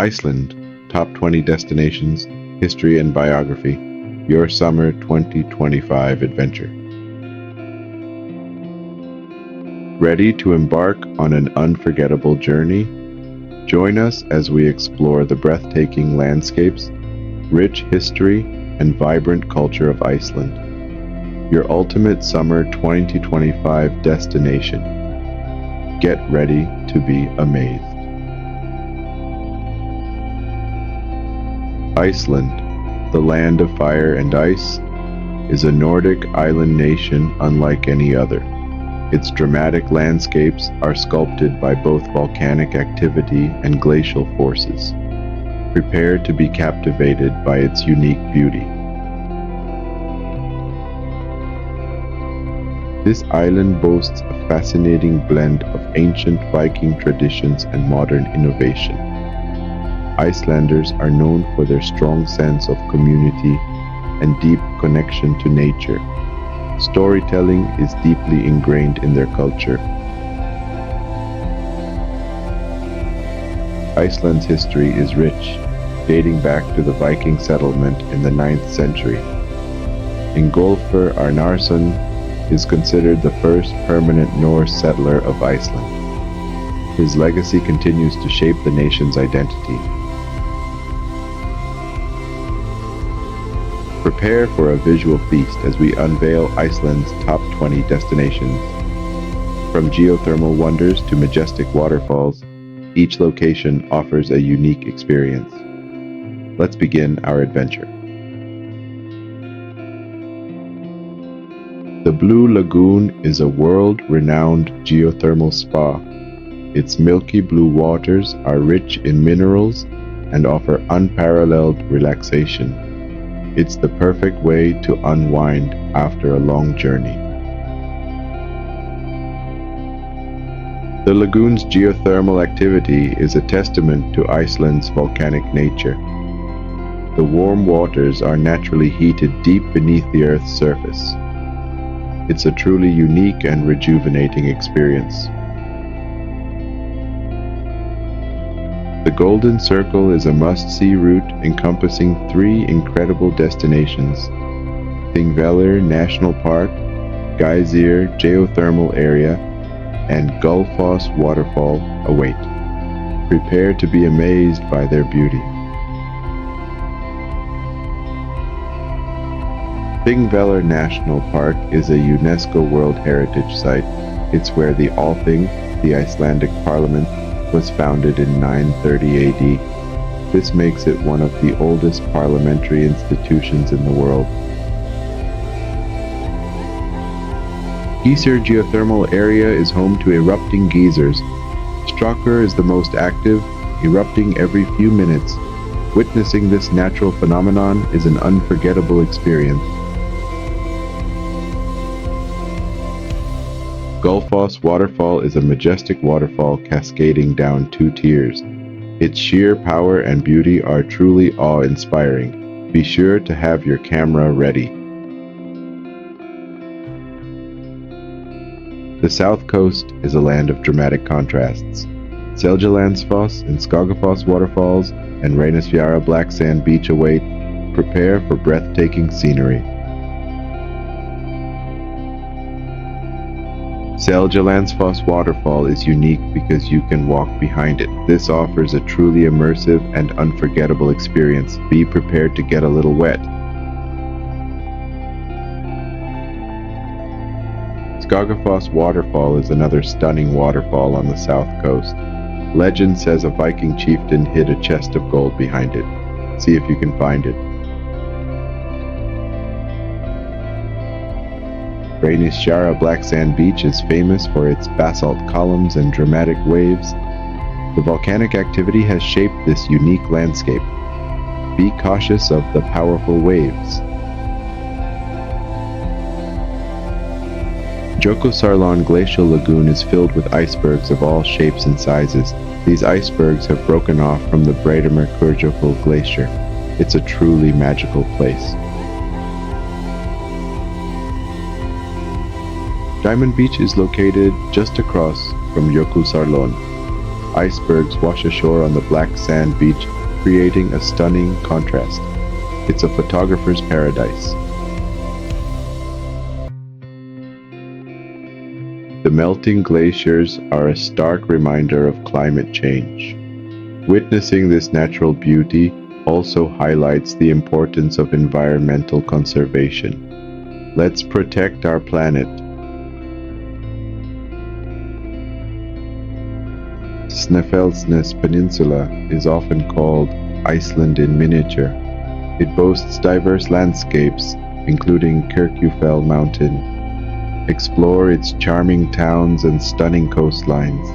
Iceland, Top 20 Destinations, History and Biography, your summer 2025 adventure. Ready to embark on an unforgettable journey? Join us as we explore the breathtaking landscapes, rich history, and vibrant culture of Iceland, your ultimate summer 2025 destination. Get ready to be amazed. Iceland, the land of fire and ice, is a Nordic island nation unlike any other. Its dramatic landscapes are sculpted by both volcanic activity and glacial forces. Prepare to be captivated by its unique beauty. This island boasts a fascinating blend of ancient Viking traditions and modern innovation. Icelanders are known for their strong sense of community and deep connection to nature. Storytelling is deeply ingrained in their culture. Iceland's history is rich, dating back to the Viking settlement in the 9th century. Ingólfur Arnarson is considered the first permanent Norse settler of Iceland. His legacy continues to shape the nation's identity. Prepare for a visual feast as we unveil Iceland's top 20 destinations. From geothermal wonders to majestic waterfalls, each location offers a unique experience. Let's begin our adventure. The Blue Lagoon is a world-renowned geothermal spa. Its milky blue waters are rich in minerals and offer unparalleled relaxation. It's the perfect way to unwind after a long journey. The lagoon's geothermal activity is a testament to Iceland's volcanic nature. The warm waters are naturally heated deep beneath the Earth's surface. It's a truly unique and rejuvenating experience. The Golden Circle is a must-see route encompassing 3 incredible destinations: Thingvellir National Park, Geyser Geothermal Area, and Gullfoss Waterfall await. Prepare to be amazed by their beauty. Thingvellir National Park is a UNESCO World Heritage Site. It's where the Althing, the Icelandic Parliament, was founded in 930 AD. This makes it one of the oldest parliamentary institutions in the world. Geyser Geothermal Area is home to erupting geysers. Strákur is the most active, erupting every few minutes. Witnessing this natural phenomenon is an unforgettable experience. Gullfoss Waterfall is a majestic waterfall cascading down 2 tiers. Its sheer power and beauty are truly awe-inspiring. Be sure to have your camera ready. The South Coast is a land of dramatic contrasts. Seljalandsfoss and Skagafoss waterfalls and Reynisfjara Black Sand Beach await. Prepare for breathtaking scenery. Seljalandsfoss waterfall is unique because you can walk behind it. This offers a truly immersive and unforgettable experience. Be prepared to get a little wet. Skagafoss waterfall is another stunning waterfall on the south coast. Legend says a Viking chieftain hid a chest of gold behind it. See if you can find it. Reynisfjara Black Sand Beach is famous for its basalt columns and dramatic waves. The volcanic activity has shaped this unique landscape. Be cautious of the powerful waves. Jökulsárlón Glacial Lagoon is filled with icebergs of all shapes and sizes. These icebergs have broken off from the Breiðamerkurjökull Glacier. It's a truly magical place. Diamond Beach is located just across from Jökulsárlón. Icebergs wash ashore on the black sand beach, creating a stunning contrast. It's a photographer's paradise. The melting glaciers are a stark reminder of climate change. Witnessing this natural beauty also highlights the importance of environmental conservation. Let's protect our planet. Snæfellsnes Peninsula is often called Iceland in miniature. It boasts diverse landscapes, including Kirkjufell Mountain. Explore its charming towns and stunning coastlines.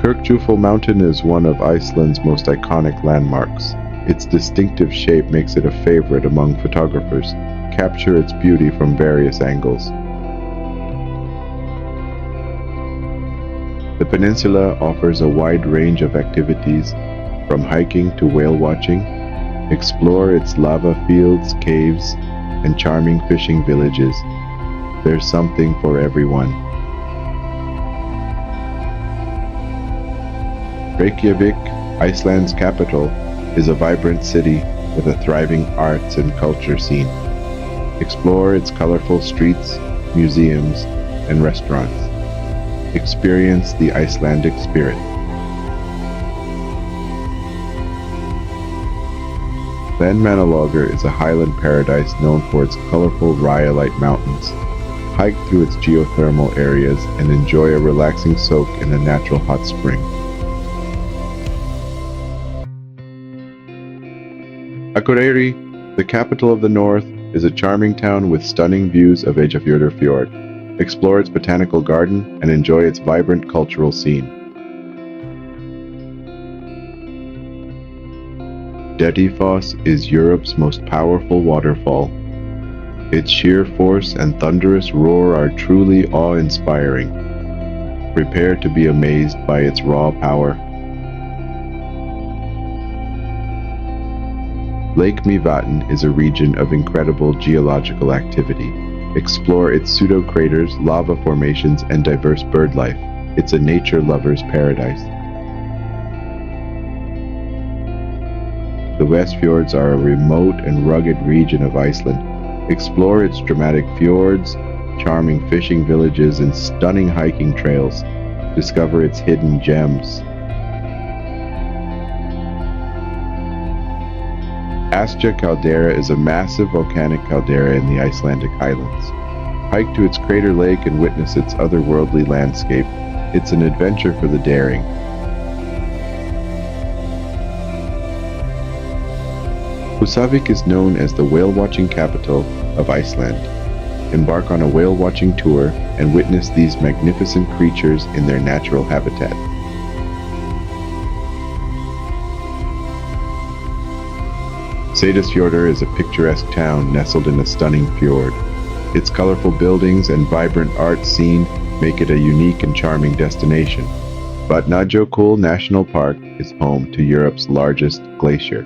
Kirkjufell Mountain is one of Iceland's most iconic landmarks. Its distinctive shape makes it a favorite among photographers. Capture its beauty from various angles. The peninsula offers a wide range of activities, from hiking to whale watching. Explore its lava fields, caves, and charming fishing villages. There's something for everyone. Reykjavik, Iceland's capital, is a vibrant city with a thriving arts and culture scene. Explore its colorful streets, museums, and restaurants. Experience the Icelandic spirit. Landmannalaugar is a highland paradise known for its colorful rhyolite mountains. Hike through its geothermal areas and enjoy a relaxing soak in a natural hot spring. Akureyri, the capital of the north, is a charming town with stunning views of Eyjafjörður Fjord. Explore its botanical garden and enjoy its vibrant cultural scene. Dettifoss is Europe's most powerful waterfall. Its sheer force and thunderous roar are truly awe-inspiring. Prepare to be amazed by its raw power. Lake Mývatn is a region of incredible geological activity. Explore its pseudo-craters, lava formations, and diverse bird life. It's a nature lover's paradise. The Westfjords are a remote and rugged region of Iceland. Explore its dramatic fjords, charming fishing villages, and stunning hiking trails. Discover its hidden gems. Askja caldera is a massive volcanic caldera in the Icelandic highlands. Hike to its crater lake and witness its otherworldly landscape. It's an adventure for the daring. Húsavík is known as the whale-watching capital of Iceland. Embark on a whale-watching tour and witness these magnificent creatures in their natural habitat. Seyðisfjörður is a picturesque town nestled in a stunning fjord. Its colorful buildings and vibrant art scene make it a unique and charming destination. Vatnajökull National Park is home to Europe's largest glacier.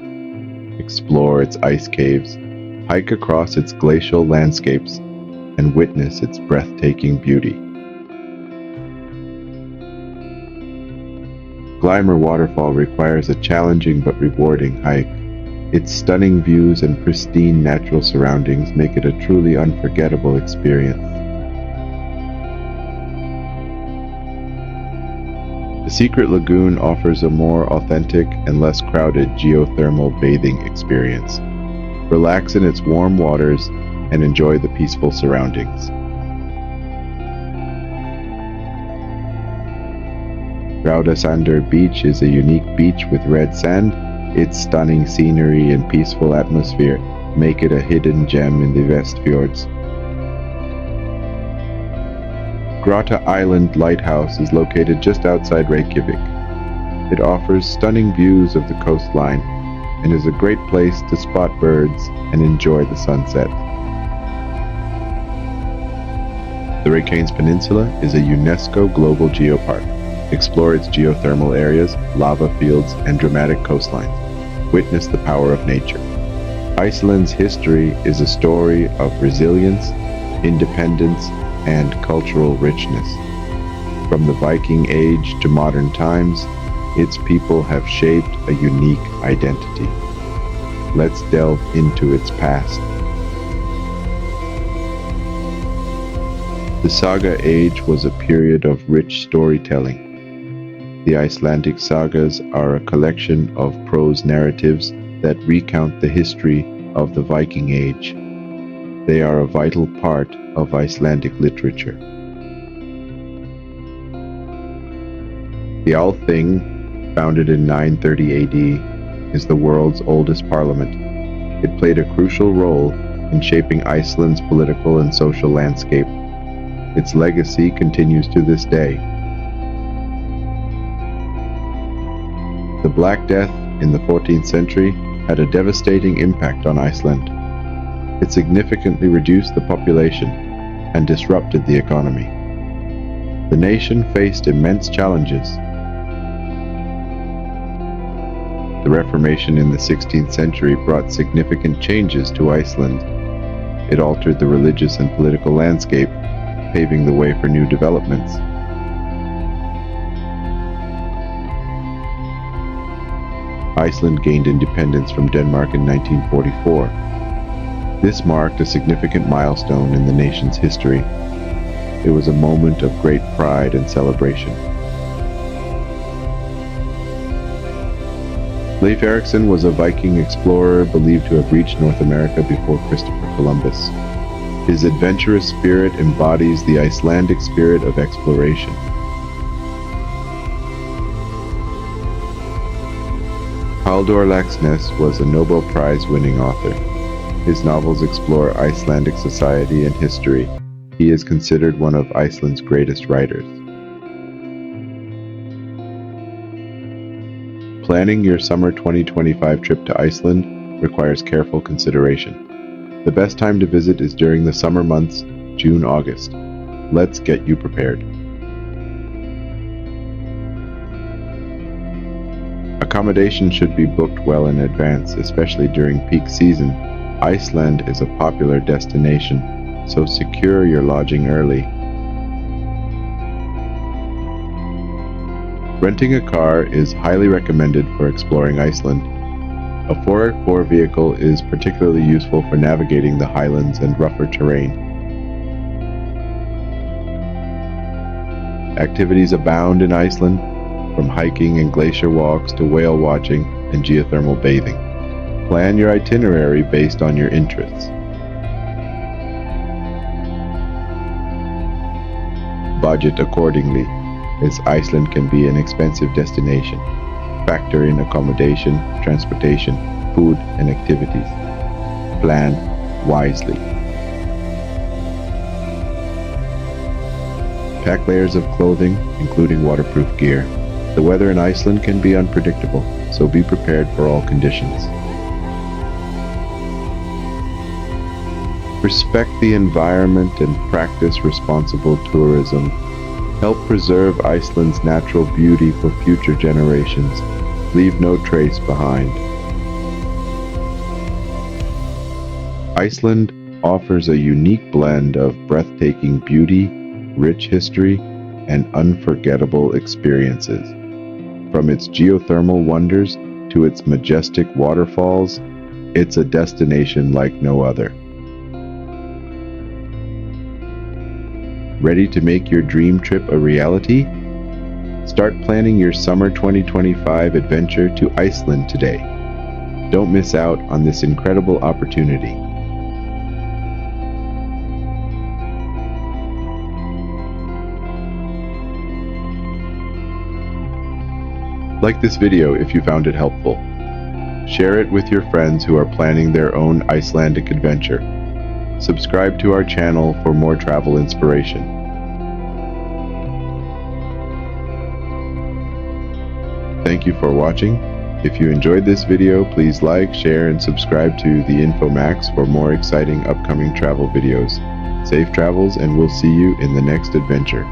Explore its ice caves, hike across its glacial landscapes, and witness its breathtaking beauty. Glimmer Waterfall requires a challenging but rewarding hike. Its stunning views and pristine natural surroundings make it a truly unforgettable experience. The Secret Lagoon offers a more authentic and less crowded geothermal bathing experience. Relax in its warm waters and enjoy the peaceful surroundings. Raudasandur Beach is a unique beach with red sand. Its stunning scenery and peaceful atmosphere make it a hidden gem in the Westfjords. Grata Island Lighthouse is located just outside Reykjavik. It offers stunning views of the coastline and is a great place to spot birds and enjoy the sunset. The Reykjanes Peninsula is a UNESCO Global Geopark. Explore its geothermal areas, lava fields, and dramatic coastlines. Witness the power of nature. Iceland's history is a story of resilience, independence, and cultural richness. From the Viking Age to modern times, its people have shaped a unique identity. Let's delve into its past. The Saga Age was a period of rich storytelling. The Icelandic sagas are a collection of prose narratives that recount the history of the Viking Age. They are a vital part of Icelandic literature. The Althing, founded in 930 AD, is the world's oldest parliament. It played a crucial role in shaping Iceland's political and social landscape. Its legacy continues to this day. The Black Death in the 14th century had a devastating impact on Iceland. It significantly reduced the population and disrupted the economy. The nation faced immense challenges. The Reformation in the 16th century brought significant changes to Iceland. It altered the religious and political landscape, paving the way for new developments. Iceland gained independence from Denmark in 1944. This marked a significant milestone in the nation's history. It was a moment of great pride and celebration. Leif Erikson was a Viking explorer believed to have reached North America before Christopher Columbus. His adventurous spirit embodies the Icelandic spirit of exploration. Halldór Laxness was a Nobel Prize-winning author. His novels explore Icelandic society and history. He is considered one of Iceland's greatest writers. Planning your summer 2025 trip to Iceland requires careful consideration. The best time to visit is during the summer months, June-August. Let's get you prepared. Accommodation should be booked well in advance, especially during peak season. Iceland is a popular destination, so secure your lodging early. Renting a car is highly recommended for exploring Iceland. A 4x4 vehicle is particularly useful for navigating the highlands and rougher terrain. Activities abound in Iceland, from hiking and glacier walks to whale watching and geothermal bathing. Plan your itinerary based on your interests. Budget accordingly, as Iceland can be an expensive destination. Factor in accommodation, transportation, food, and activities. Plan wisely. Pack layers of clothing, including waterproof gear. The weather in Iceland can be unpredictable, so be prepared for all conditions. Respect the environment and practice responsible tourism. Help preserve Iceland's natural beauty for future generations. Leave no trace behind. Iceland offers a unique blend of breathtaking beauty, rich history, and unforgettable experiences. From its geothermal wonders to its majestic waterfalls, it's a destination like no other. Ready to make your dream trip a reality? Start planning your summer 2025 adventure to Iceland today. Don't miss out on this incredible opportunity. Like this video if you found it helpful. Share it with your friends who are planning their own Icelandic adventure. Subscribe to our channel for more travel inspiration. Thank you for watching. If you enjoyed this video, please like, share, and subscribe to the InfoMax for more exciting upcoming travel videos. Safe travels, and we'll see you in the next adventure.